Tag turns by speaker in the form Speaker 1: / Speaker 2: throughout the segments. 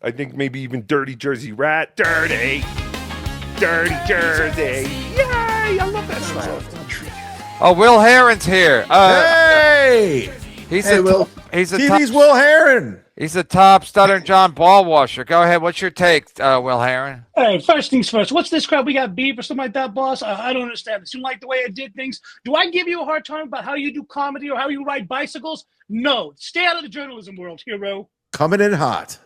Speaker 1: I think maybe even Dirty Jersey Rat. Dirty Jersey. Yay! I love that style.
Speaker 2: Oh, Wil Herren's here.
Speaker 3: Hey!
Speaker 2: Wil.
Speaker 3: TV's Wil Herren.
Speaker 2: He's a top Stuttering John ball washer. Go ahead. What's your take, Wil Herren?
Speaker 4: Hey, first things first. What's this crap? We got beef or something like that, boss? I don't understand this. You like the way I did things? Do I give you a hard time about how you do comedy or how you ride bicycles? No. Stay out of the journalism world, hero.
Speaker 3: Coming in hot.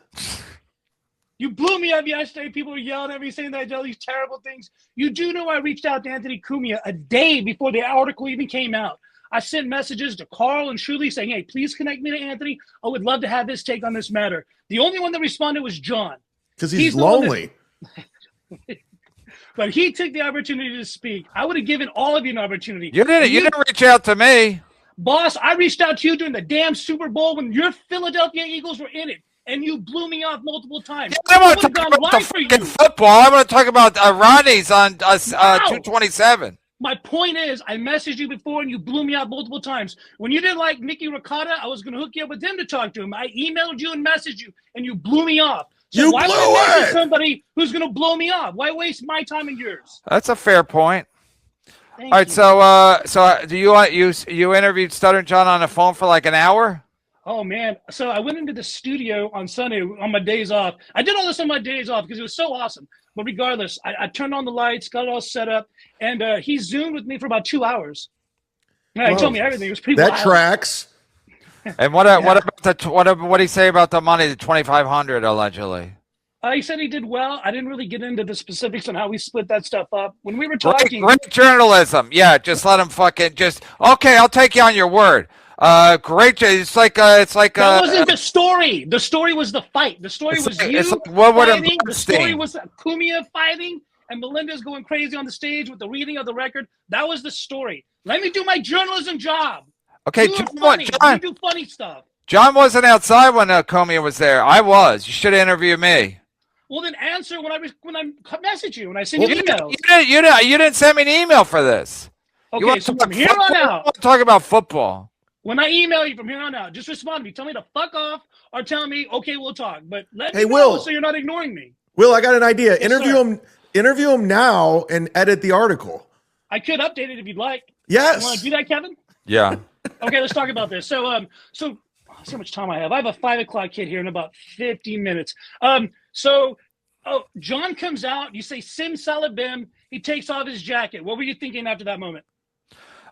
Speaker 4: You blew me up yesterday. People were yelling at me saying that I did all these terrible things. You do know I reached out to Anthony Cumia a day before the article even came out. I sent messages to Carl and Shuli saying, hey, please connect me to Anthony. I would love to have his take on this matter. The only one that responded was John.
Speaker 3: Because he's lonely.
Speaker 4: But he took the opportunity to speak. I would have given all of you an opportunity.
Speaker 2: You didn't reach out to me.
Speaker 4: Boss, I reached out to you during the damn Super Bowl when your Philadelphia Eagles were in it. And you blew me off multiple times.
Speaker 2: Yeah, I want to talk about the fucking football. I want to talk about Rodney'S on 227.
Speaker 4: My point is, I messaged you before and you blew me out multiple times. When you didn't like Mickey Ricotta, I was going to hook you up with him to talk to him. I emailed you and messaged you, and you blew me off. So why would I message somebody who's going to blow me off? Why waste my time and yours?
Speaker 2: That's a fair point.
Speaker 4: Thank
Speaker 2: All right,
Speaker 4: you.
Speaker 2: so do you interviewed Stuttering John on the phone for like an hour?
Speaker 4: Oh, man. So I went into the studio on Sunday on my days off. I did all this on my days off because it was so awesome. But regardless, I turned on the lights, got it all set up, and he Zoomed with me for about 2 hours. And he told me everything. It was pretty wild.
Speaker 3: That tracks.
Speaker 2: And what did he say about the money, the $2,500 allegedly?
Speaker 4: He said he did well. I didn't really get into the specifics on how we split that stuff up. When we were talking...
Speaker 2: Great journalism. Yeah, just let him okay, I'll take you on your word. Great. It's like
Speaker 4: that wasn't the story. The story was the fight. The story was you fighting. The story was Cumia fighting and Melinda's going crazy on the stage with the reading of the record. That was the story. Let me do my journalism job.
Speaker 2: Okay,
Speaker 4: you do funny stuff.
Speaker 2: John wasn't outside when Cumia was there. I was. You should interview me.
Speaker 4: Well, then answer when I message you, when I send you emails.
Speaker 2: You didn't send me an email for this.
Speaker 4: Okay, so from here on out.
Speaker 2: Talk about football.
Speaker 4: When I email you from here on out, just respond to me. Tell me to fuck off or tell me, okay, we'll talk. But let me know
Speaker 3: Wil,
Speaker 4: so you're not ignoring me.
Speaker 3: Wil, I got an idea.
Speaker 4: Yes,
Speaker 3: interview him now and edit the article.
Speaker 4: I could update it if you'd like.
Speaker 3: Yes.
Speaker 4: You want to do that, Kevin?
Speaker 2: Yeah.
Speaker 4: Okay, let's talk about this. So how much time I have. I have a 5 o'clock hit here in about 50 minutes. John comes out. You say Sim Salabim. He takes off his jacket. What were you thinking after that moment?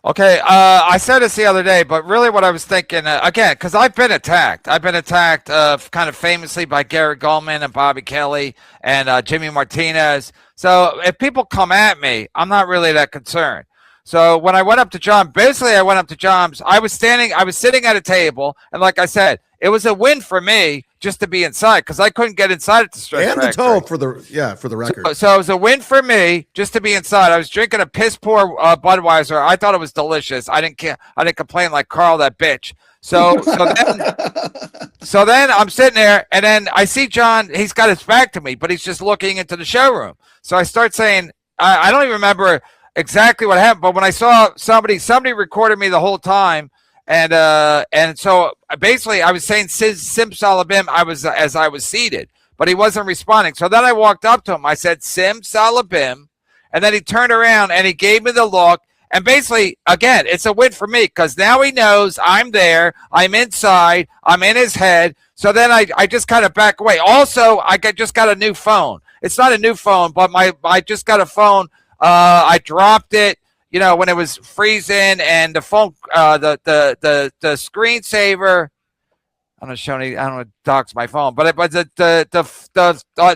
Speaker 2: Okay, I said this the other day, but really what I was thinking, again, because I've been attacked. I've been attacked kind of famously by Gary Goldman and Bobby Kelly and Jimmy Martinez. So if people come at me, I'm not really that concerned. So when I went up to John, basically I went up to John's. I was sitting at a table, and like I said, it was a win for me just to be inside because I couldn't get inside at the Stretch
Speaker 3: and
Speaker 2: Factory.
Speaker 3: the toe for the record.
Speaker 2: So it was a win for me just to be inside. I was drinking a piss poor Budweiser. I thought it was delicious. I didn't complain like Carl, that bitch. So then I'm sitting there, and then I see John. He's got his back to me, but he's just looking into the showroom. So I start saying, I don't even remember exactly what happened, but when I saw somebody recorded me the whole time. And so basically I was saying Sim Salabim as I was seated, but he wasn't responding. So then I walked up to him. I said, Sim Salabim. And then he turned around and he gave me the look. And basically, again, it's a win for me because now he knows I'm there. I'm inside. I'm in his head. So then I just kind of back away. Also, I just got a new phone. It's not a new phone, but I just got a phone. I dropped it. When it was freezing and the phone, the screensaver. I don't want to dox my phone, but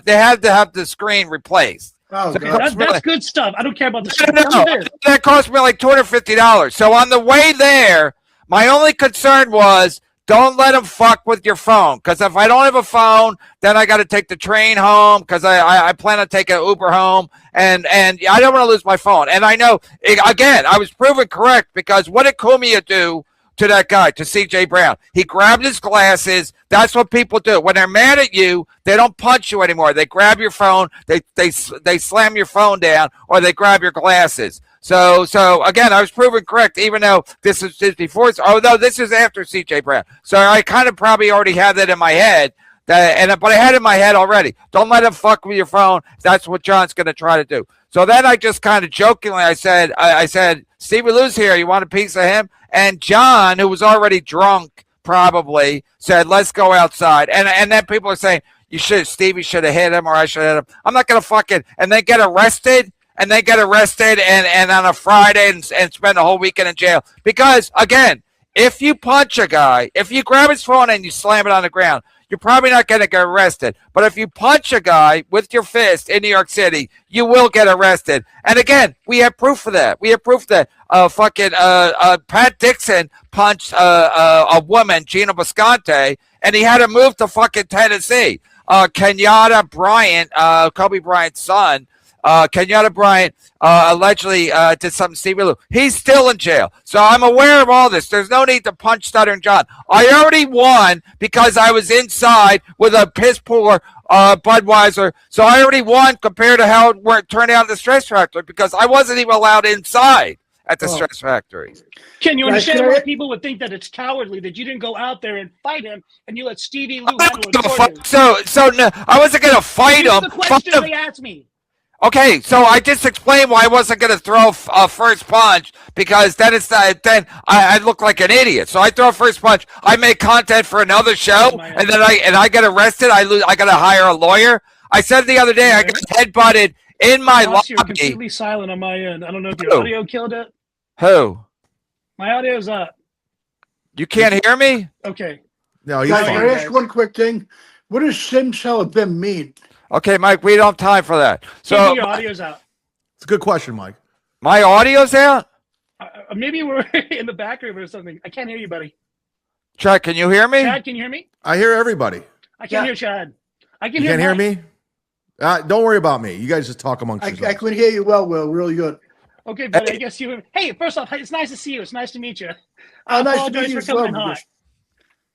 Speaker 2: they had to have the screen replaced.
Speaker 3: Oh,
Speaker 4: so that's good stuff. I don't care about the screen.
Speaker 2: No, that cost me like $250. So on the way there, my only concern was don't let them fuck with your phone. Because if I don't have a phone, then I got to take the train home because I plan on taking an Uber home. And I don't want to lose my phone. And I know, again, I was proven correct because what did Cumia do to that guy, to C.J. Brown? He grabbed his glasses. That's what people do. When they're mad at you, they don't punch you anymore. They grab your phone, they slam your phone down, or they grab your glasses. So again, I was proven correct, even though this is before. Oh no, this is after C.J. Brown. So I kind of probably already had that in my head But I had in my head already, don't let him fuck with your phone. That's what John's going to try to do. So then I just kind of jokingly, I said, Stevie Lou's here. You want a piece of him? And John, who was already drunk, probably said, let's go outside. And then people are saying, Stevie should have hit him or I should have hit him. I'm not going to fucking, and they get arrested. And on a Friday and spend the whole weekend in jail. Because, again, if you punch a guy, if you grab his phone and you slam it on the ground, you're probably not going to get arrested. But if you punch a guy with your fist in New York City, you will get arrested. And again, we have proof of that. Pat Dixon punched a woman, Gina Bisconte, and he had to move to fucking Tennessee. Kenyatta Bryant, Kobe Bryant's son, Kenyatta Bryant allegedly did something to Stevie Lou. He's still in jail. So I'm aware of all this. There's no need to punch Stuttering John. I already won because I was inside with a piss poor Budweiser. So I already won compared to how it turned out at the Stress Factory because I wasn't even allowed inside at the Stress Factory.
Speaker 4: Can you understand why people would think that it's cowardly that you didn't go out there and fight him and you let Stevie Lou handle it?
Speaker 2: So no, I wasn't going to fight him.
Speaker 4: The question they asked me.
Speaker 2: Okay, so I just explained why I wasn't going to throw a first punch because then I look like an idiot. So I throw a first punch. I make content for another show, and then I get arrested. I got to hire a lawyer. I said the other day I got headbutted in my lobby.
Speaker 4: You're completely silent on my end. I don't know if your audio killed it.
Speaker 2: Who?
Speaker 4: My audio's up.
Speaker 2: You can't hear me?
Speaker 4: Okay.
Speaker 3: No, you're
Speaker 5: Guys,
Speaker 3: fine.
Speaker 5: can I ask one quick thing? What does simsalabim mean?
Speaker 2: Okay, Mike, we don't have time for that. So
Speaker 4: your audio's out.
Speaker 3: It's a good question, Mike.
Speaker 2: My audio's out?
Speaker 4: Maybe we're in the back room or something. I can't hear you, buddy.
Speaker 2: Chad, can you hear me?
Speaker 4: Chad, can you hear me?
Speaker 3: I hear everybody.
Speaker 4: I can't hear Chad. I can
Speaker 3: You
Speaker 4: hear
Speaker 3: can't hear
Speaker 4: Mike.
Speaker 3: me? Don't worry about me. You guys just talk amongst
Speaker 5: I
Speaker 3: yourselves.
Speaker 5: can hear you well, Will. Really good.
Speaker 4: Okay, buddy, I guess you. Hey, first off, it's nice to see you. It's nice to meet you. I
Speaker 5: Nice to
Speaker 4: apologize
Speaker 5: meet you
Speaker 4: for
Speaker 5: as well.
Speaker 4: coming in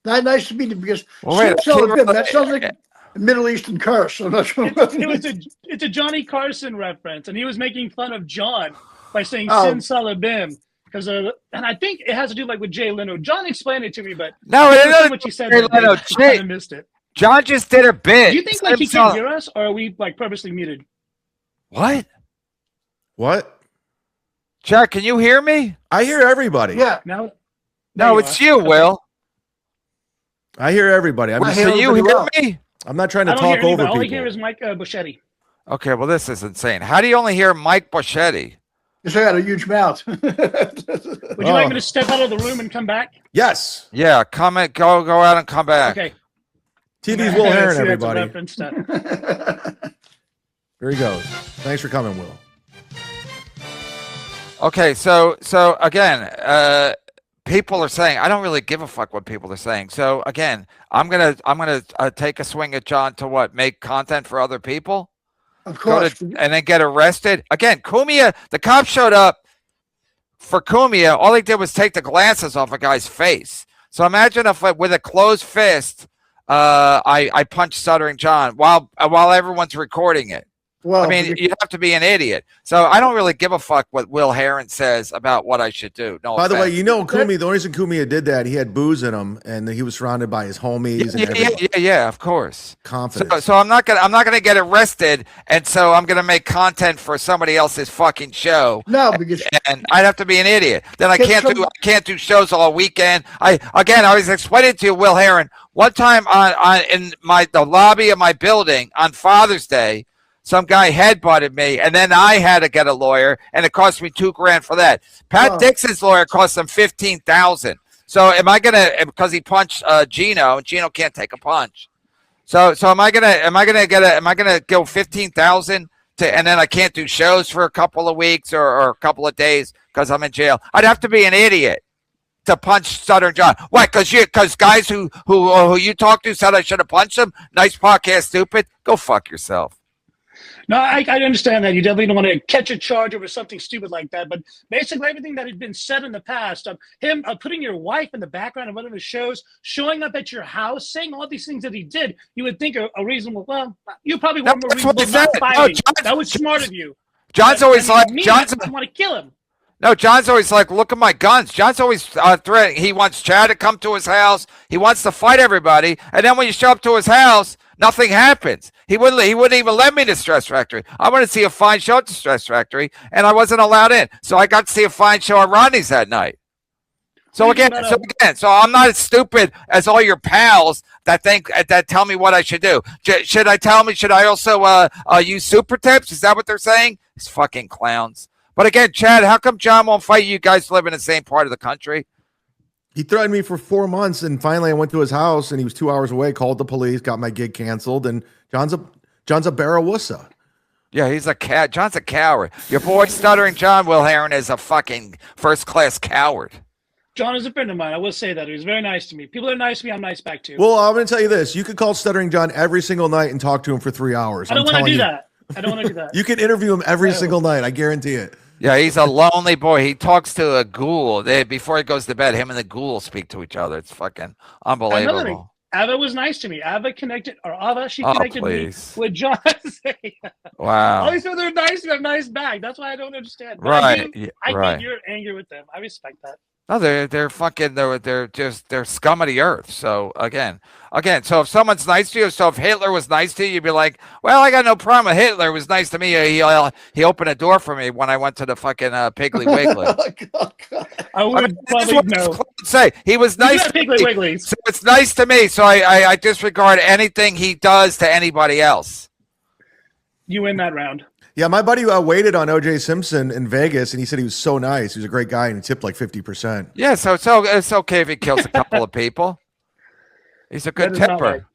Speaker 4: hot.
Speaker 5: Nice to meet you because
Speaker 2: Well, wait,
Speaker 5: simsalabim, that sounds like a Middle Eastern curse. I'm not sure.
Speaker 4: It's a Johnny Carson reference, and he was making fun of John by saying Sin Salabim. Because and I think it has to do like with Jay Leno. John explained it to me, but
Speaker 2: no, it doesn't.
Speaker 4: What you said,
Speaker 2: Jay Leno.
Speaker 4: I kind of missed it.
Speaker 2: John just did a bit.
Speaker 4: Do you think like he can't hear us, or are we like purposely muted?
Speaker 2: What?
Speaker 3: What?
Speaker 2: Chad, can you hear me?
Speaker 3: I hear everybody.
Speaker 5: Yeah.
Speaker 4: No,
Speaker 2: it's you, Will.
Speaker 3: I hear everybody.
Speaker 2: Can you hear me?
Speaker 3: I'm not trying to
Speaker 4: I don't
Speaker 3: talk
Speaker 4: hear
Speaker 3: over
Speaker 4: anybody. All I
Speaker 3: people.
Speaker 4: hear is Mike Boschetti.
Speaker 2: Okay, well, this is insane. How do you only hear Mike Boschetti?
Speaker 5: Because I got a huge mouth.
Speaker 4: Would you like me to step out of the room and come back?
Speaker 3: Yes.
Speaker 2: Yeah, go out and come back.
Speaker 4: Okay.
Speaker 3: TV's Wil Herren,
Speaker 4: See, that's a
Speaker 3: everybody.
Speaker 4: reference to-
Speaker 3: There he goes. Thanks for coming, Will.
Speaker 2: Okay, so again, people are saying I don't really give a fuck what people are saying. So again, I'm gonna take a swing at John to what, make content for other people,
Speaker 5: Of course.
Speaker 2: and then get arrested again. Cumia, the cops showed up for Cumia. All they did was take the glasses off a guy's face. So imagine if with a closed fist, I punched Stuttering John while everyone's recording it.
Speaker 5: Well,
Speaker 2: I mean, you have to be an idiot. So I don't really give a fuck what Wil Herren says about what I should do. No
Speaker 3: By the way,
Speaker 2: offense.
Speaker 3: you know, Cumia, the only reason Cumia did that, he had booze in him, and he was surrounded by his homies and everybody.
Speaker 2: Yeah, of course.
Speaker 3: Confidence.
Speaker 2: So I'm not gonna get arrested, and so I'm gonna make content for somebody else's fucking show.
Speaker 5: no, because
Speaker 2: And I'd have to be an idiot. Then I can't do shows all weekend. I was explaining to you, Wil Herren, one time in the lobby of my building on Father's Day. Some guy headbutted me, and then I had to get a lawyer, and it cost me $2,000 for that. Pat Dixon's lawyer cost him $15,000. So am I gonna, because he punched Gino, and Gino can't take a punch. So am I gonna go 15,000 to, and then I can't do shows for a couple of weeks or a couple of days because I'm in jail? I'd have to be an idiot to punch Stuttering John. Why? Because guys who you talked to said I should have punched him. Nice podcast, stupid. Go fuck yourself.
Speaker 4: No, I understand that. You definitely don't want to catch a charge over something stupid like that. But basically everything that had been said in the past, him putting your wife in the background of one of his shows, showing up at your house, saying all these things that he did, you would think a reasonable, well, you probably want more reasonable not fighting. That was smart of you.
Speaker 2: John's always like,
Speaker 4: me,
Speaker 2: John's
Speaker 4: I want to kill him.
Speaker 2: No, John's always like, look at my guns. John's always threatening. He wants Chad to come to his house. He wants to fight everybody. And then when you show up to his house, nothing happens. He wouldn't even let me to Stress Factory. I wanted to see a fine show at the Stress Factory, and I wasn't allowed in. So I got to see a fine show at Rodney's that night. So again, so I'm not as stupid as all your pals that tell me what I should do. Should I also use super tips? Is that what they're saying? These fucking clowns. But again, Chad, how come John won't fight you? You guys live in the same part of the country.
Speaker 3: He threatened me for 4 months, and finally I went to his house, and he was 2 hours away, called the police, got my gig canceled, and John's a barrawussa.
Speaker 2: Yeah, he's a cat. John's a coward. Your boy Stuttering John Wil Herren is a fucking first-class coward.
Speaker 4: John is a friend of mine. I will say that. He was very nice to me. People are nice to me. I'm nice back too.
Speaker 3: Well, I'm going to tell you this. You could call Stuttering John every single night and talk to him for 3 hours.
Speaker 4: I don't want to do that. I don't want to do that.
Speaker 3: You can interview him every single night. I guarantee it.
Speaker 2: Yeah, he's a lonely boy. He talks to a ghoul. Before he goes to bed, him and the ghoul speak to each other. It's fucking unbelievable.
Speaker 4: Ava was nice to me. Ava connected me with John.
Speaker 2: Wow.
Speaker 4: All these people are nice to me. I'm nice back. That's why I don't understand. But
Speaker 2: right.
Speaker 4: I get your anger with them. I respect that.
Speaker 2: No, they're scum of the earth. So again, so if someone's nice to you, so if Hitler was nice to you, you'd be like, well, I got no problem with Hitler. It was nice to me. He opened a door for me when I went to the fucking Piggly Wiggly.
Speaker 4: I would probably know.
Speaker 2: Say he was nice to
Speaker 4: Piggly
Speaker 2: me.
Speaker 4: Wigglies.
Speaker 2: So it's nice to me. So I disregard anything he does to anybody else.
Speaker 4: You win that round.
Speaker 3: Yeah, my buddy waited on O.J. Simpson in Vegas, and he said he was so nice. He was a great guy, and he tipped like 50%.
Speaker 2: Yeah, so it's okay if he kills a couple of people. He's a good tipper.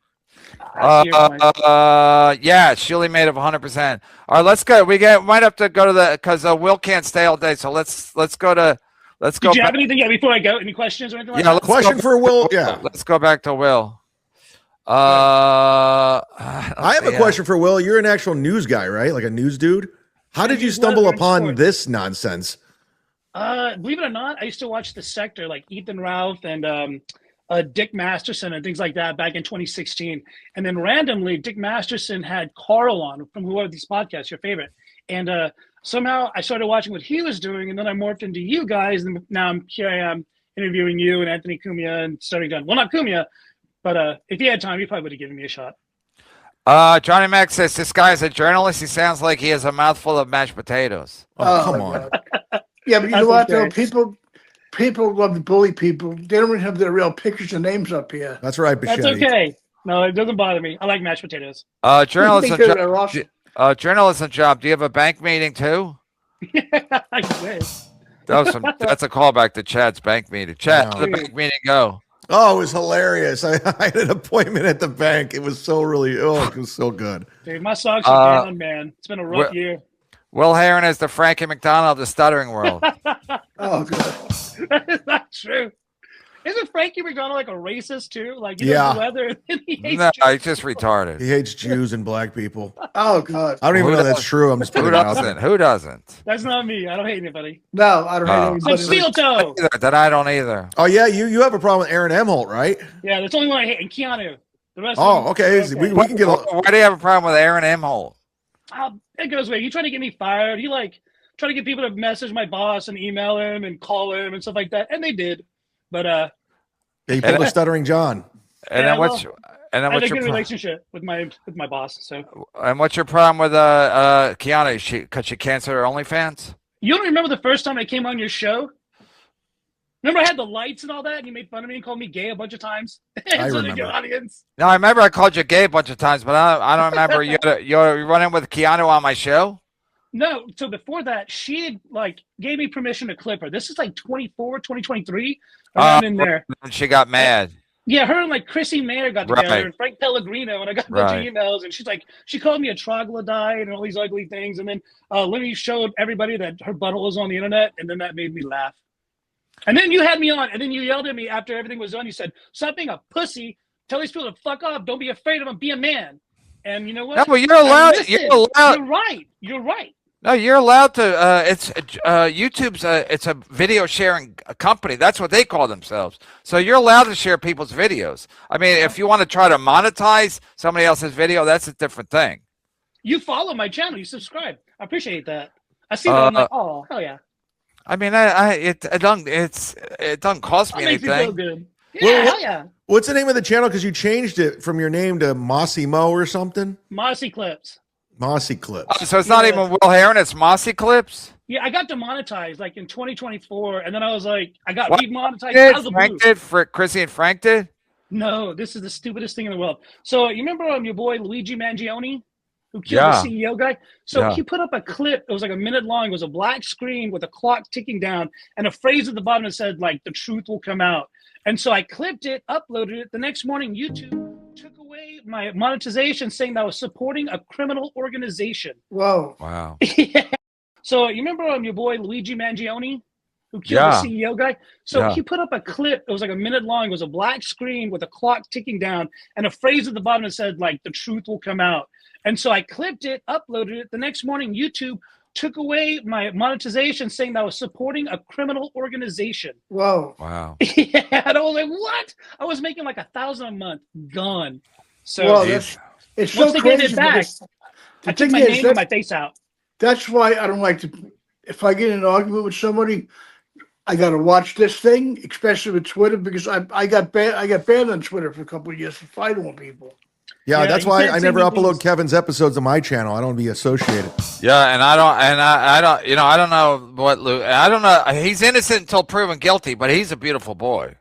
Speaker 2: Yeah, Shirley made of 100%. All right, let's go. Might have to go to because Will can't stay all day. So let's go to.
Speaker 4: Did you have anything yet before I go? Any questions or anything like that?
Speaker 3: Question for Will. Yeah,
Speaker 2: let's go back to Will.
Speaker 3: I have a question for Will. You're an actual news guy, right? Like a news dude. How did you stumble upon this nonsense?
Speaker 4: Believe it or not, I used to watch The Sector, like Ethan Ralph and Dick Masterson and things like that back in 2016. And then randomly, Dick Masterson had Carl on from whoever these podcasts, your favorite. And somehow I started watching what he was doing, and then I morphed into you guys. And now here I am interviewing you and Anthony Cumia and starting done. Well, not Cumia. But if he had time, he probably would have given me a shot.
Speaker 2: Johnny Mac says, this guy is a journalist. He sounds like he has a mouthful of mashed potatoes.
Speaker 3: Oh, come on.
Speaker 5: Yeah, but you know what, though? People love to bully people. They don't even have their real pictures and names up here.
Speaker 3: That's right,
Speaker 4: Bichetti. That's okay. No, it doesn't bother me. I like mashed potatoes.
Speaker 2: Journalism job. Do you have a bank meeting, too?
Speaker 4: I wish.
Speaker 2: That's a callback to Chad's bank meeting. Chad, how did the bank meeting go?
Speaker 3: Oh, it was hilarious. I had an appointment at the bank. It was it was so good.
Speaker 4: Dude, my socks are down, man. It's been a rough year.
Speaker 2: Wil Herren is the Frankie McDonald of the stuttering world.
Speaker 5: Oh, God.
Speaker 4: That is not true. Isn't Frankie McDonald like a racist too? Like, he doesn't weather. He hates
Speaker 2: Jews. He's just retarded.
Speaker 3: He hates Jews and black people.
Speaker 5: Oh, God.
Speaker 3: I don't even know that's true. I'm just putting it out there.
Speaker 2: Who doesn't?
Speaker 4: That's not me. I don't hate anybody.
Speaker 5: No, I don't hate anybody.
Speaker 4: I'm Stutjo.
Speaker 2: That I don't either.
Speaker 3: Oh, yeah, you have a problem with Aaron Emholt, right?
Speaker 4: Yeah, that's the only one I hate. And Keanu. The rest
Speaker 3: okay. We can get
Speaker 2: Why do you have a problem with Aaron Emholt?
Speaker 4: It goes away. He tried to get me fired. He tried to get people to message my boss and email him and call him and stuff like that. And they did. But
Speaker 3: he pulled a stuttering John.
Speaker 2: And then what's
Speaker 4: I had a good relationship with my boss. So.
Speaker 2: And what's your problem with Keanu? Because she canceled her OnlyFans?
Speaker 4: You don't remember the first time I came on your show? Remember I had the lights and all that, and you made fun of me and called me gay a bunch of times?
Speaker 3: I remember.
Speaker 4: Audience.
Speaker 2: No, I remember I called you gay a bunch of times, but I don't remember you running with Keanu on my show?
Speaker 4: No, so before that, she gave me permission to clip her. This is like 2023, around in there.
Speaker 2: She got mad.
Speaker 4: Yeah, her and Chrissy Mayer got together, and Frank Pellegrino, and I got a bunch of emails, and she called me a troglodyte and all these ugly things, and then Lenny showed everybody that her butthole was on the internet, and then that made me laugh. And then you had me on, and then you yelled at me after everything was done. You said, "Stop being a pussy. Tell these people to fuck off. Don't be afraid of them. Be a man." And you know what?
Speaker 2: No, but you're allowed. You're
Speaker 4: right. You're right.
Speaker 2: No, you're allowed to. It's YouTube's. It's a video sharing company. That's what they call themselves. So you're allowed to share people's videos. I mean, if you want to try to monetize somebody else's video, that's a different thing.
Speaker 4: You follow my channel. You subscribe. I appreciate that. I see that. I'm like, oh, hell yeah.
Speaker 2: I mean, it doesn't cost
Speaker 4: That
Speaker 2: me
Speaker 4: makes me feel
Speaker 2: anything.
Speaker 4: good. Yeah,
Speaker 3: Well,
Speaker 4: hell yeah.
Speaker 3: What's the name of the channel? Because you changed it from your name to Mossy Mo or something.
Speaker 4: Mossy Clips.
Speaker 3: Mossy Clips.
Speaker 2: Oh, so it's not
Speaker 4: Yeah.
Speaker 2: even Wil Herren, it's Mossy Clips.
Speaker 4: Yeah, I got demonetized like in 2024, and then I was like, I got
Speaker 2: What?
Speaker 4: remonetized out of the
Speaker 2: Frank
Speaker 4: blue.
Speaker 2: did, Chrissy and Frank did.
Speaker 4: No, this is the stupidest thing in the world. So you remember your boy Luigi Mangione, who killed
Speaker 2: Yeah.
Speaker 4: the CEO guy? So
Speaker 2: Yeah.
Speaker 4: he put up a clip. It was like a minute long. It was a black screen with a clock ticking down and a phrase at the bottom that said like "the truth will come out." And so I clipped it, uploaded it. The next morning, YouTube took away my monetization, saying that I was supporting a criminal organization.
Speaker 5: Whoa.
Speaker 2: Wow.
Speaker 4: Yeah. So you remember your boy Luigi Mangione, who killed
Speaker 2: Yeah.
Speaker 4: the CEO guy? So
Speaker 2: Yeah.
Speaker 4: he put up a clip. It was like a minute long. It was a black screen with a clock ticking down and a phrase at the bottom that said like "the truth will come out." And so I clipped it, uploaded it. The next morning, YouTube took away my monetization, saying that I was supporting a criminal organization.
Speaker 5: Whoa.
Speaker 2: Wow.
Speaker 4: Yeah, and I was like, what? I was making like $1,000 a month, gone. So
Speaker 5: Well,
Speaker 2: Jeez.
Speaker 5: it's so
Speaker 4: once they gave
Speaker 5: crazy.
Speaker 4: it back,
Speaker 5: because
Speaker 4: I
Speaker 5: The
Speaker 4: took
Speaker 5: thing
Speaker 4: my
Speaker 5: is,
Speaker 4: name and my face out.
Speaker 5: that's why I don't like to. If I get in an argument with somebody, I got to watch this thing, especially with Twitter, because I got banned on Twitter for a couple of years for fighting with people.
Speaker 3: Yeah,
Speaker 4: Yeah,
Speaker 3: that's
Speaker 4: you
Speaker 3: why
Speaker 4: can't
Speaker 3: I
Speaker 4: say
Speaker 3: never
Speaker 4: mean
Speaker 3: upload
Speaker 4: things.
Speaker 3: Kevin's episodes on my channel. I don't be associated.
Speaker 2: Yeah, and I don't, I don't know what Lou. I don't know. He's innocent until proven guilty, but he's a beautiful boy.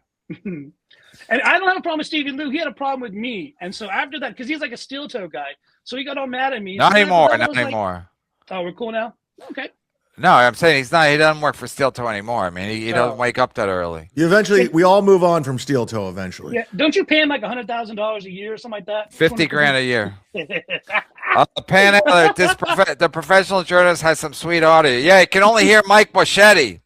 Speaker 4: And I don't have a problem with Stevie Lou. He had a problem with me. And so after that, because he's like a steel toe guy, so he got all mad at me.
Speaker 2: Not
Speaker 4: So after
Speaker 2: anymore.
Speaker 4: that, I
Speaker 2: Not
Speaker 4: was like,
Speaker 2: anymore.
Speaker 4: oh, we're cool now? Okay.
Speaker 2: No, I'm saying he's not. He doesn't work for Steel Toe anymore. I mean, he doesn't
Speaker 4: Oh.
Speaker 2: wake up that early.
Speaker 3: We all move on from Steel Toe eventually.
Speaker 4: Yeah. Don't you pay him like $100,000 a year or something like that?
Speaker 2: 50 grand a year.
Speaker 4: year.
Speaker 2: Pan out. The professional journalist has some sweet audio. Yeah, you can only hear Mike Boschetti.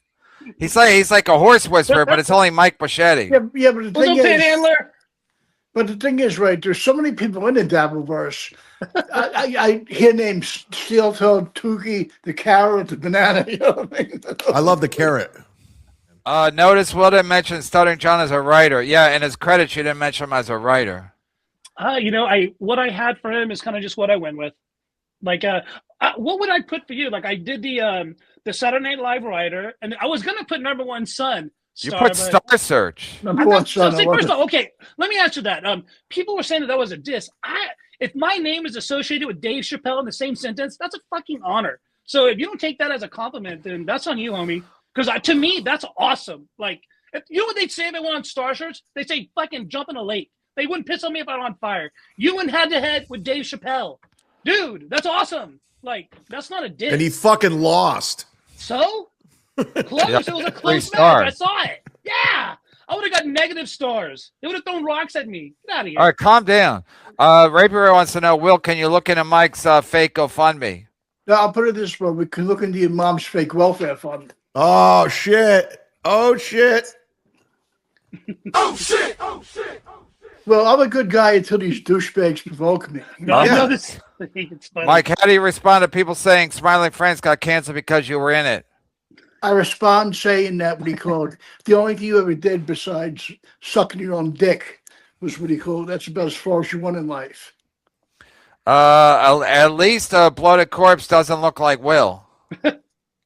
Speaker 2: He's like a horse whisperer, but it's only Mike Boschetti.
Speaker 5: Yeah, but the
Speaker 4: What's
Speaker 5: thing
Speaker 4: up,
Speaker 5: is,
Speaker 4: Panhandler?
Speaker 5: but the thing is, right? There's so many people in the Dabbleverse. I hear names: Steel Toe, Tukey, the carrot, the banana. You know what I mean?
Speaker 3: I love the carrot.
Speaker 2: Notice Will didn't mention Stuttering John as a writer. Yeah, in his credits, you didn't mention him as a writer.
Speaker 4: What I had for him is kind of just what I went with. Like, what would I put for you? Like, I did the Saturday Night Live writer, and I was gonna put number one son.
Speaker 2: You
Speaker 4: Star,
Speaker 2: put
Speaker 4: but-
Speaker 2: Star Search.
Speaker 5: Number
Speaker 4: I
Speaker 5: one
Speaker 4: thought,
Speaker 5: son.
Speaker 4: so,
Speaker 5: I
Speaker 4: see,
Speaker 5: love
Speaker 4: first
Speaker 5: it.
Speaker 4: of all, okay, let me answer that. People were saying that was a diss. If my name is associated with Dave Chappelle in the same sentence, that's a fucking honor. So if you don't take that as a compliment, then that's on you, homie. Because to me, that's awesome. Like, you know what they'd say if they went on Star Search? They say fucking jump in a lake. They wouldn't piss on me if I was on fire. You went head to head with Dave Chappelle, dude. That's awesome. Like, that's not a diss.
Speaker 3: And he fucking lost.
Speaker 4: So close.
Speaker 2: Yeah,
Speaker 4: It was a
Speaker 2: 3
Speaker 4: close match.
Speaker 2: stars.
Speaker 4: I saw it. Yeah. I would have got negative stars. They would have thrown rocks at me. Get out of here.
Speaker 2: All right, calm down. Rapier wants to know, Will, can you look into Mike's fake GoFundMe?
Speaker 5: No, I'll put it this way: we can look into your mom's fake welfare fund.
Speaker 3: Oh shit. Oh shit.
Speaker 5: Well, I'm a good guy until these douchebags provoke me.
Speaker 4: No, I
Speaker 3: Yeah.
Speaker 4: know this. It's funny.
Speaker 2: Mike, how do you respond to people saying Smiling Friends got canceled because you were in it?
Speaker 5: I respond saying that what he called the only thing you ever did besides sucking your own dick was what he called. That's about as far as you went in life.
Speaker 2: At least a bloated corpse doesn't look like Will.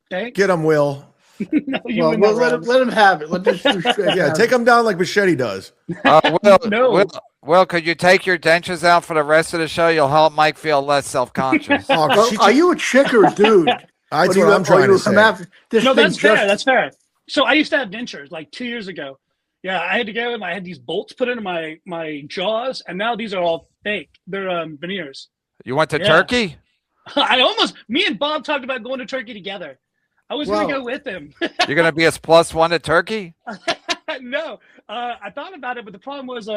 Speaker 4: Thanks.
Speaker 3: Get him, Will.
Speaker 4: No, you
Speaker 5: Well,
Speaker 4: win
Speaker 5: well
Speaker 4: that round.
Speaker 5: let him have it. Let this douchebag
Speaker 3: Yeah,
Speaker 5: have
Speaker 3: take
Speaker 5: it.
Speaker 3: him down like Machete does.
Speaker 2: Will,
Speaker 4: No.
Speaker 2: Will, could you take your dentures out for the rest of the show? You'll help Mike feel less self-conscious.
Speaker 3: Oh,
Speaker 5: Well,
Speaker 3: she-
Speaker 5: are you a chick or a dude?
Speaker 3: that's
Speaker 5: Or do
Speaker 3: what
Speaker 5: you-
Speaker 3: I'm
Speaker 5: or
Speaker 3: trying
Speaker 5: you
Speaker 3: to
Speaker 5: come
Speaker 3: say.
Speaker 5: after- This
Speaker 4: No,
Speaker 5: thing
Speaker 4: that's fair.
Speaker 5: just-
Speaker 4: That's fair. So I used to have dentures like 2 years ago. Yeah, I had to go and I had these bolts put into my jaws, and now these are all fake. They're veneers.
Speaker 2: You went to
Speaker 4: Yeah.
Speaker 2: Turkey?
Speaker 4: Me and Bob talked about going to Turkey together. I was
Speaker 5: Wow.
Speaker 4: gonna go with him.
Speaker 2: You're going to be his +1 to Turkey?
Speaker 4: No, I thought about it, but the problem was,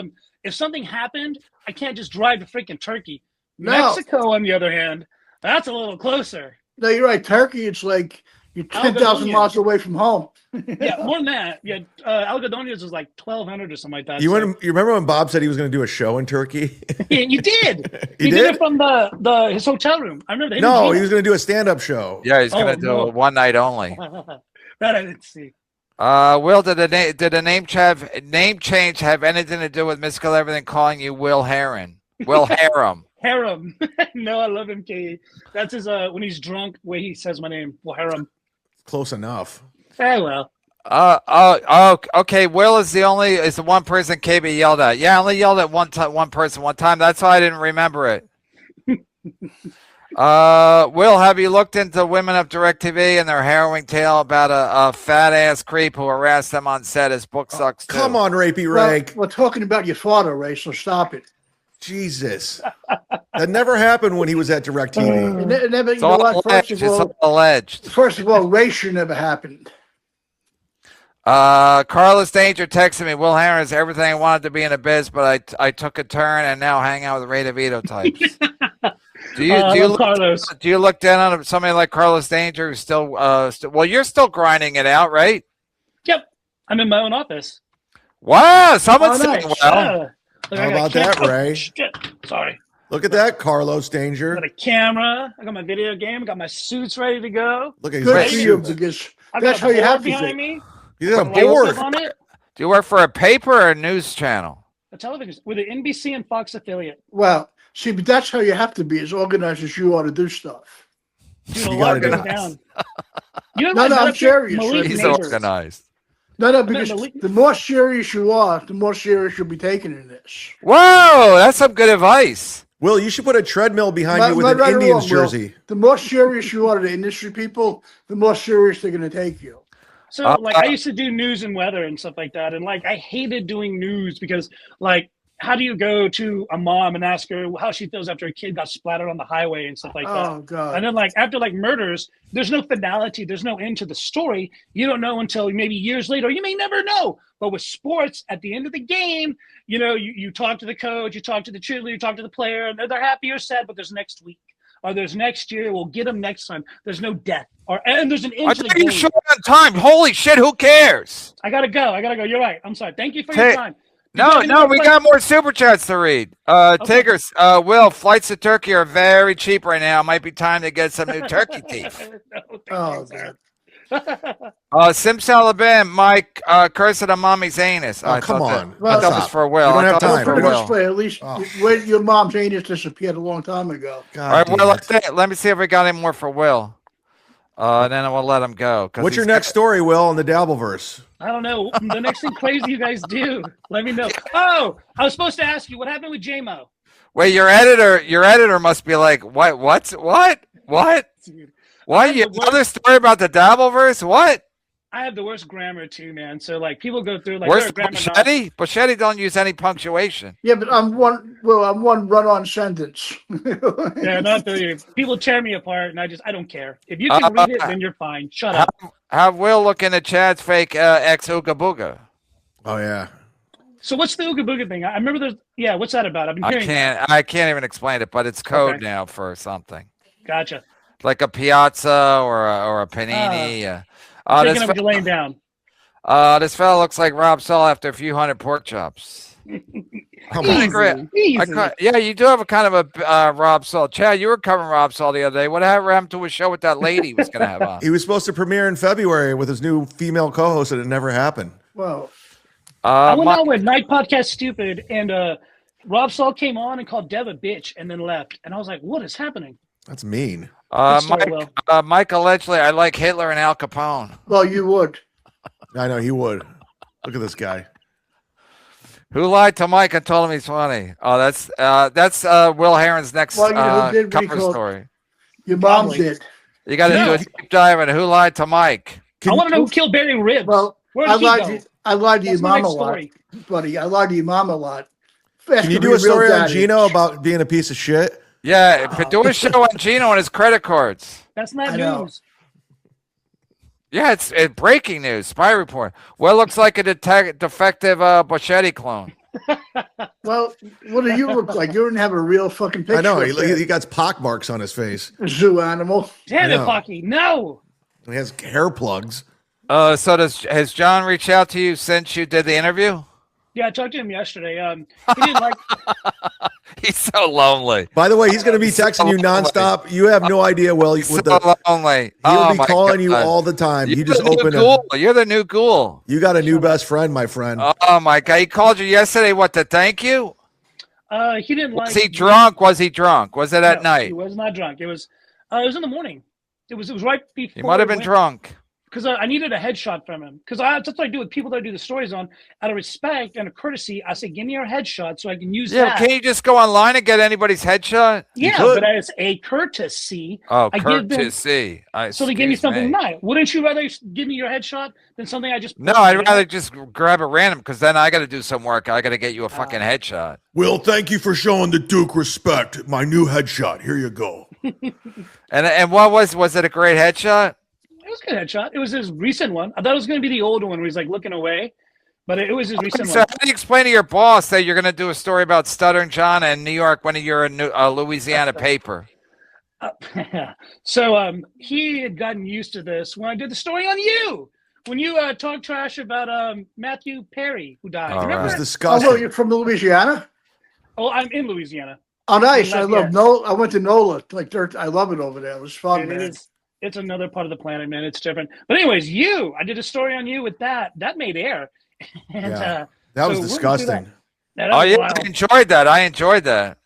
Speaker 4: if something happened, I can't just drive to freaking Turkey.
Speaker 5: No.
Speaker 4: Mexico, on the other hand, that's a little closer.
Speaker 5: No, you're right. Turkey, it's like you're
Speaker 4: Algodonia.
Speaker 5: 10,000 miles away from home.
Speaker 4: Yeah, more than that. Yeah, Algodonias was like 1,200 or something like that.
Speaker 3: You
Speaker 4: so-
Speaker 3: went, you remember when Bob said he was going to do a show in Turkey?
Speaker 4: Yeah, you did.
Speaker 3: He
Speaker 4: He did
Speaker 3: did?
Speaker 4: it from his hotel room. I remember.
Speaker 3: No, he was going to do a stand-up show.
Speaker 2: Yeah, he's going to
Speaker 4: Oh,
Speaker 2: do
Speaker 4: no.
Speaker 2: it one night only.
Speaker 4: That I didn't see.
Speaker 2: Will, did the name change have anything to do with Mystical Everything calling you Wil Herren? Wil Herren.
Speaker 4: Harem. No, I love him, Katie. That's his when he's drunk way he says my name. Well, Harem.
Speaker 3: Close enough.
Speaker 4: Hey, well.
Speaker 2: Okay. Will is the one person KB yelled at. Yeah, I only yelled at one person one time. That's why I didn't remember it. Will, have you looked into Women of DirecTV and their harrowing tale about a fat ass creep who harassed them on set? His book sucks too.
Speaker 3: Come on, Rapey Ray.
Speaker 5: We're talking about your father, Ray, so stop it.
Speaker 3: Jesus. That never happened when he was at DirecTV.
Speaker 5: It never,
Speaker 2: It's all alleged. It's all alleged.
Speaker 5: First of all, race never happened.
Speaker 2: Carlos Danger texted me. Wil Herren is everything I wanted to be in a biz, but I took a turn and now hang out with Ray DeVito types. Do you look down on somebody like Carlos Danger who's still well, you're still grinding it out, right?
Speaker 4: Yep. I'm in my own office.
Speaker 2: Wow, someone's
Speaker 4: nice.
Speaker 2: saying well.
Speaker 4: Look,
Speaker 3: How
Speaker 4: I got
Speaker 3: about that, Ray?
Speaker 4: Shit. Sorry.
Speaker 3: Look at that, Carlos
Speaker 4: I
Speaker 3: Danger.
Speaker 4: got a camera. I got my video game. I got my suits ready to go.
Speaker 3: Look at his
Speaker 5: Good
Speaker 3: red
Speaker 5: for you,
Speaker 3: suits.
Speaker 5: because
Speaker 4: I
Speaker 5: that's
Speaker 4: got
Speaker 5: how
Speaker 4: a
Speaker 5: you have
Speaker 4: board
Speaker 5: to
Speaker 4: behind
Speaker 5: think.
Speaker 4: me.
Speaker 3: He's got a
Speaker 4: Lights
Speaker 3: board.
Speaker 4: on it.
Speaker 2: Do you work for a paper or a news channel?
Speaker 4: A television with an NBC and Fox affiliate.
Speaker 5: Well, see, but that's how you have to be as organized as you are to do stuff.
Speaker 4: Dude, a
Speaker 3: You
Speaker 4: lot
Speaker 3: gotta
Speaker 4: goes
Speaker 3: do it.
Speaker 4: down. You know
Speaker 5: No,
Speaker 4: what?
Speaker 5: no, I'm serious.
Speaker 4: Malik
Speaker 2: He's
Speaker 4: Neighbors.
Speaker 2: organized.
Speaker 5: No,
Speaker 4: meant
Speaker 5: because
Speaker 4: Malik-
Speaker 5: the more serious you are, the more serious you'll be taken in this.
Speaker 2: Whoa, that's some good advice.
Speaker 3: Will, you should put a treadmill behind
Speaker 5: Right-
Speaker 3: you with
Speaker 5: right-
Speaker 3: an
Speaker 5: right or
Speaker 3: Indians
Speaker 5: wrong, Will,
Speaker 3: jersey.
Speaker 5: the more serious you are to the industry people, the more serious they're going to take you.
Speaker 4: So, like, I used to do news and weather and stuff like that. And, like, I hated doing news because, like, how do you go to a mom and ask her how she feels after a kid got splattered on the highway and stuff like that?
Speaker 5: Oh, God.
Speaker 4: And then, like, after, like, murders, there's no finality. There's no end to the story. You don't know until maybe years later. You may never know. But with sports, at the end of the game, you know, you talk to the coach, you talk to the cheerleader, you talk to the player, and they're happy or sad, but there's next week. Or there's next year. We'll get them next time. There's no death. And there's an end
Speaker 2: I
Speaker 4: to the
Speaker 2: think you
Speaker 4: game.
Speaker 2: short on time. Holy shit, who cares?
Speaker 4: I gotta go. You're right. I'm sorry. Thank you for your
Speaker 2: Hey,
Speaker 4: time.
Speaker 2: No, we got more super chats to read. Tigers, Will, flights to Turkey are very cheap right now. Might be time to get some new turkey teeth.
Speaker 4: No, thank
Speaker 5: Oh,
Speaker 4: you, sir.
Speaker 2: Simsalabim, Mike, curse of the mommy's anus.
Speaker 3: Oh, come on.
Speaker 2: I thought that was
Speaker 3: Stop.
Speaker 2: for Will.
Speaker 3: We don't
Speaker 2: I
Speaker 3: have
Speaker 2: thought it was
Speaker 3: time.
Speaker 2: for
Speaker 5: Put it
Speaker 2: Will.
Speaker 5: this way, at least when your mom's anus disappeared a long time ago.
Speaker 3: God
Speaker 2: All right,
Speaker 3: damn
Speaker 2: Will,
Speaker 3: it.
Speaker 2: let me see if we got any more for Will. And then we'll let him go.
Speaker 3: What's your next story, Will, on the Dabbleverse?
Speaker 4: I don't know. The next thing crazy you guys do, let me know. Oh, I was supposed to ask you what happened with JMO.
Speaker 2: Wait, your editor must be like, what? Why? You another story about the Dabbleverse? What?
Speaker 4: I have the worst grammar too, man. So like people go through like
Speaker 2: Where's
Speaker 4: they're a grammar nut.
Speaker 2: Boschetti? Boschetti don't use any punctuation.
Speaker 5: Yeah, but I'm one run-on sentence.
Speaker 4: Yeah, not the people tear me apart, and I don't care. If you can read it, then you're fine. Shut up.
Speaker 2: Have Will look into Chad's fake ex Ooga Booga.
Speaker 3: Oh, yeah.
Speaker 4: So what's the Ooga Booga thing? I remember there's what's that about? I've been hearing.
Speaker 2: I can't even explain it, but it's code
Speaker 4: Okay.
Speaker 2: now for something
Speaker 4: Gotcha.
Speaker 2: like a Piazza or a Panini.
Speaker 4: Thinking of laying down.
Speaker 2: This fella looks like Rob Saul after a few hundred pork chops.
Speaker 3: Come
Speaker 2: I
Speaker 3: on.
Speaker 2: agree.
Speaker 4: Easy.
Speaker 2: Yeah, you do have a kind of a Rob Saul. Chad, you were covering Rob Saul the other day. What happened to a show with that lady he was going to have on?
Speaker 3: He was supposed to premiere in February with his new female co-host, and it never happened.
Speaker 5: Well,
Speaker 4: I went out with Night Podcast Stupid, and Rob Saul came on and called Dev a bitch, and then left. And I was like, "What is happening?"
Speaker 3: That's mean.
Speaker 4: Good story,
Speaker 2: Mike allegedly, I like Hitler and Al Capone.
Speaker 5: well, you would.
Speaker 3: I know he would. Look at this guy.
Speaker 2: Who lied to Mike and told him he's funny? Oh, that's Wil Herren's next
Speaker 5: Well, you know, who did
Speaker 2: cover
Speaker 5: recall-
Speaker 2: story.
Speaker 5: Your mom
Speaker 4: Probably.
Speaker 5: did.
Speaker 2: You got to
Speaker 4: No.
Speaker 2: do a deep dive into who lied to Mike.
Speaker 4: I want to know who killed Barry Ribs.
Speaker 5: Well,
Speaker 4: Where
Speaker 5: I
Speaker 4: did he
Speaker 5: lied
Speaker 4: go?
Speaker 5: to I lied to
Speaker 4: That's
Speaker 5: your
Speaker 4: my
Speaker 5: mom a
Speaker 4: next
Speaker 5: lot,
Speaker 4: story.
Speaker 5: buddy. I lied to your mom a lot.
Speaker 3: Can you do a story on Gino about being a piece of shit?
Speaker 2: Yeah, but do a show on Gino and his credit cards.
Speaker 4: That's not
Speaker 5: I know.
Speaker 4: news.
Speaker 2: Yeah, it's breaking news. Spy report. Well, looks like a defective Boschetti clone.
Speaker 5: Well, what do you look like? You don't have a real fucking picture.
Speaker 3: I know.
Speaker 5: of that
Speaker 3: He got pock marks on his face.
Speaker 5: zoo animal.
Speaker 4: Damn it,
Speaker 3: know.
Speaker 4: Pocky. No.
Speaker 3: He has hair plugs.
Speaker 2: So has John reached out to you since you did the interview?
Speaker 4: Yeah, I talked to him yesterday. He didn't like.
Speaker 2: He's so lonely.
Speaker 3: By the way, he's going to be texting you nonstop. You have no idea. Well, with
Speaker 2: So
Speaker 3: the,
Speaker 2: lonely.
Speaker 3: he'll
Speaker 2: Oh
Speaker 3: be
Speaker 2: my
Speaker 3: calling you
Speaker 2: God.
Speaker 3: all the time.
Speaker 2: You're
Speaker 3: You just
Speaker 2: the new
Speaker 3: open
Speaker 2: ghoul. You're the new ghoul.
Speaker 3: You got a new best friend, my friend.
Speaker 2: Oh my God! He called you yesterday. What to thank you?
Speaker 4: He didn't like.
Speaker 2: Was he drunk? Was he drunk? Was it at
Speaker 4: No,
Speaker 2: night?
Speaker 4: He was not drunk. It was in the morning. It was right before.
Speaker 2: He might have been drunk.
Speaker 4: because I needed a headshot from him. Because that's what I do with people that I do the stories on. Out of respect and a courtesy, I say, give me your headshot so I can use that.
Speaker 2: Can you just go online and get anybody's headshot?
Speaker 4: Yeah, but as a courtesy,
Speaker 2: Oh,
Speaker 4: I give them,
Speaker 2: courtesy.
Speaker 4: so they give me something nice. Wouldn't you rather give me your headshot than something I just?
Speaker 2: No, I'd rather just grab it random because then I got to do some work. I got to get you a fucking headshot.
Speaker 6: Will, thank you for showing the Duke respect. My new headshot. Here you go.
Speaker 2: And what was it a great headshot?
Speaker 4: It was a good headshot. It was his recent one. I thought it was going to be the old one where he's like looking away, but it was his recent
Speaker 2: So
Speaker 4: one.
Speaker 2: how do you explain to your boss that you're going to do a story about Stuttering John in New York when you're a Louisiana paper?
Speaker 4: So he had gotten used to this when I did the story on you. When you talked trash about Matthew Perry, who died.
Speaker 2: All
Speaker 4: Remember?
Speaker 2: right.
Speaker 3: It was
Speaker 5: Oh,
Speaker 3: disgusting.
Speaker 5: well, you're from Louisiana?
Speaker 4: Oh, I'm in Louisiana.
Speaker 5: Oh, nice. I
Speaker 4: Not
Speaker 5: love
Speaker 4: yet.
Speaker 5: NOLA. I went to NOLA. Like dirt. I love it over there. It was fun,
Speaker 4: It
Speaker 5: man.
Speaker 4: is. It's another part of the planet, man. It's different. But anyways, I did a story on you with that. That made air. And
Speaker 3: Yeah. That
Speaker 4: so
Speaker 3: was
Speaker 4: we're gonna do
Speaker 3: disgusting.
Speaker 4: that
Speaker 2: Oh
Speaker 4: was
Speaker 2: yeah,
Speaker 4: wild.
Speaker 2: I enjoyed that. I enjoyed that.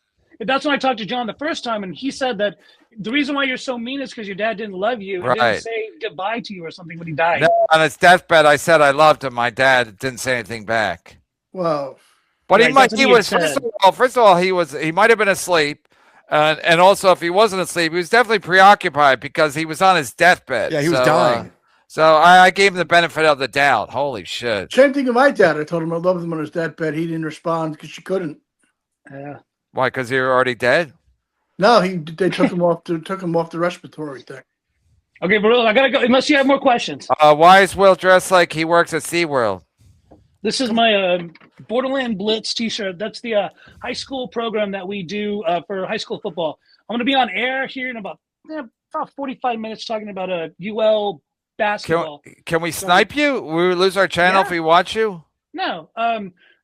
Speaker 4: That's when I talked to John the first time, and he said that the reason why you're so mean is because your dad didn't love you. He
Speaker 2: Right.
Speaker 4: didn't say goodbye to you or something when he died.
Speaker 2: No, on his deathbed, I said I loved him. My dad didn't say anything back.
Speaker 5: Well,
Speaker 2: But
Speaker 4: Right, that's what
Speaker 2: he
Speaker 4: he had
Speaker 2: was
Speaker 4: said.
Speaker 2: first of all he might have been asleep, and also if he wasn't asleep, he was definitely preoccupied because he was on his deathbed.
Speaker 3: Yeah, he was
Speaker 2: So,
Speaker 3: dying.
Speaker 2: So I gave him the benefit of the doubt. Holy shit!
Speaker 5: same thing with my dad. I told him I loved him on his deathbed. He didn't respond because she couldn't.
Speaker 4: Yeah.
Speaker 2: Why? Because you were already dead.
Speaker 5: No, they took him off the respiratory thing.
Speaker 4: Okay, but I gotta go. Unless you have more questions.
Speaker 2: Why is Will dressed like he works at SeaWorld?
Speaker 4: This is my Borderland Blitz T-shirt. That's the high school program that we do for high school football. I'm going to be on air here in about 45 minutes talking about UL basketball.
Speaker 2: Can we snipe you? We lose our channel if we watch you.
Speaker 4: No,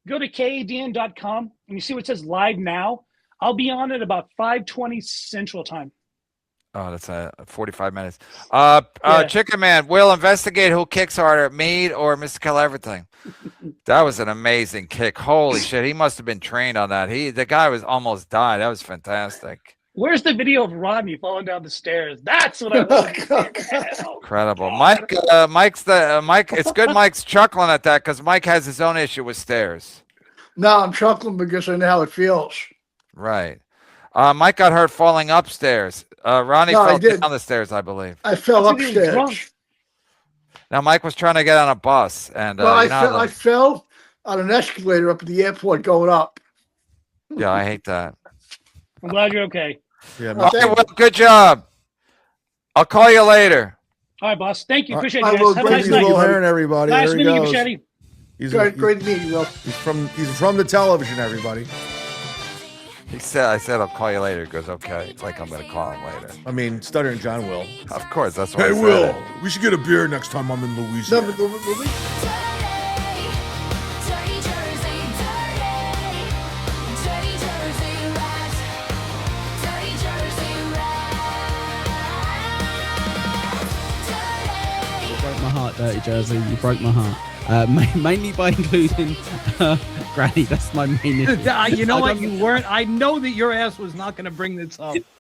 Speaker 4: go to kadn.com and you see what says live now. I'll be on at about 5:20 Central Time.
Speaker 2: Oh, that's 45 minutes.
Speaker 4: Yeah.
Speaker 2: Chicken Man, will investigate who kicks harder, me or Mr. Kill Everything. That was an amazing kick. Holy shit, he must have been trained on that. The guy was almost died. That was fantastic.
Speaker 4: Where's the video of Rodney falling down the stairs? That's what I want.
Speaker 2: Incredible. Mike, Mike. It's good Mike's chuckling at that because Mike has his own issue with stairs.
Speaker 5: No, I'm chuckling because I know how it feels.
Speaker 2: Right. Mike got hurt falling upstairs. Ronnie
Speaker 5: No, I
Speaker 2: fell
Speaker 5: did.
Speaker 2: down the stairs, I believe.
Speaker 5: I fell
Speaker 4: That's what he was
Speaker 5: upstairs.
Speaker 4: drunk.
Speaker 2: Now Mike was trying to get on a bus, and
Speaker 5: Well,
Speaker 2: you know,
Speaker 5: I fell on an escalator up at the airport going up.
Speaker 2: yeah, I hate that.
Speaker 4: I'm glad you're okay.
Speaker 3: Yeah,
Speaker 5: Well,
Speaker 2: Okay, well, good job. I'll call you later.
Speaker 4: All right, boss. Thank you.
Speaker 3: All right.
Speaker 4: Appreciate
Speaker 5: I
Speaker 4: you
Speaker 5: will
Speaker 4: guys. Have a
Speaker 5: bring
Speaker 4: nice
Speaker 5: you
Speaker 4: night.
Speaker 3: Wil Herren, everybody.
Speaker 4: Nice
Speaker 3: There he
Speaker 4: meeting you,
Speaker 3: goes.
Speaker 4: Machete.
Speaker 3: He's
Speaker 5: Great meeting you, Will.
Speaker 3: he's from the television, everybody.
Speaker 2: I said I'll call you later. He goes, okay. It's like I'm gonna call him later.
Speaker 3: I mean, Stuttering John will.
Speaker 2: Of course, that's what
Speaker 6: Hey,
Speaker 2: I said.
Speaker 6: Will, we should get a beer next time I'm in
Speaker 5: No,
Speaker 6: Louisiana.
Speaker 5: but the-
Speaker 7: Broke my heart, Dirty Jersey. You broke my heart. Mainly by including Granny. That's my main issue.
Speaker 8: You know
Speaker 7: I
Speaker 8: what?
Speaker 7: don't-
Speaker 8: You weren't. I know that your ass was not going to bring this up.